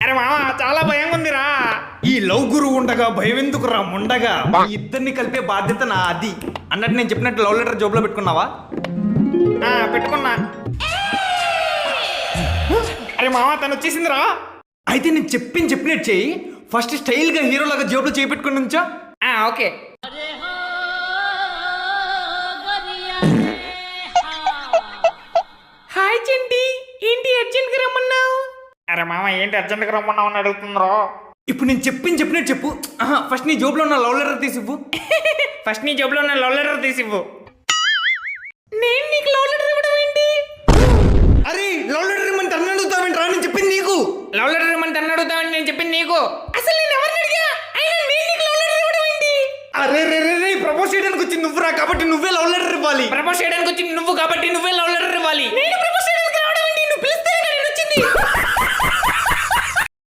అరే మామ చాలా భయంగా ఉందిరా. ఈ లవ్ గురువు ఉండగా భయం ఎందుకురా ముండగా, మీ ఇద్దరిని కలిపే బాధ్యత నా అది అన్నట్టు. నేను చెప్పినట్టు లవ్ లెటర్ జోబులో పెట్టుకున్నావా? పెట్టుకున్నా. అరే మామ తను వచ్చేసిందిరా. అయితే నేను చెప్పినట్టు చెయ్యి. ఫస్ట్ స్టైల్ గా హీరోలాగా జోబులో చేయి పెట్టుకుని నుంచో. ఓకే. హాయ్ చంటి, ఏంటి అర్జెంట్ గా రమ్మన్నావు? అరే మామ ఏంటి అర్జెంట్ గా రమ్మన్నావు అని అడుగుతుందో. ఇప్పుడు నేను చెప్పినట్టు చెప్పు. ఫస్ట్ నీ జోబులో ఉన్న లవ్ లెటర్ తీసివ్వు. ఫస్ట్ నీ జోబులో ఉన్న లవ్ లెటర్ తీసివ్వు. నేను నీకు లవ్ లెటర్ ఇవ్వడం ఏంటి? అరే లవ్ లెటర్ ఇవ్వమని తను అడుగుతావేంట్రా? నేను చెప్పింది నీకు. లవ్ లెటర్ ఇవ్వమని తను అడుగుతావని నేను చెప్పింది నీకు. అసలు నేను ఎవరిని అడిగా? అయినా నేను నీకు లవ్ లెటర్ ఇవ్వడం ఏంటి? అరే రే రే రే ప్రపోజ్ చేయడానికి వచ్చింది నువ్వురా, కాబట్టి నువ్వే లవ్ లెటర్ ఇవ్వాలి. ప్రపోజ్ చేయడానికి వచ్చింది నువ్వు కాబట్టి నువ్వే లవ్ లెటర్ ఇవ్వాలి. నేను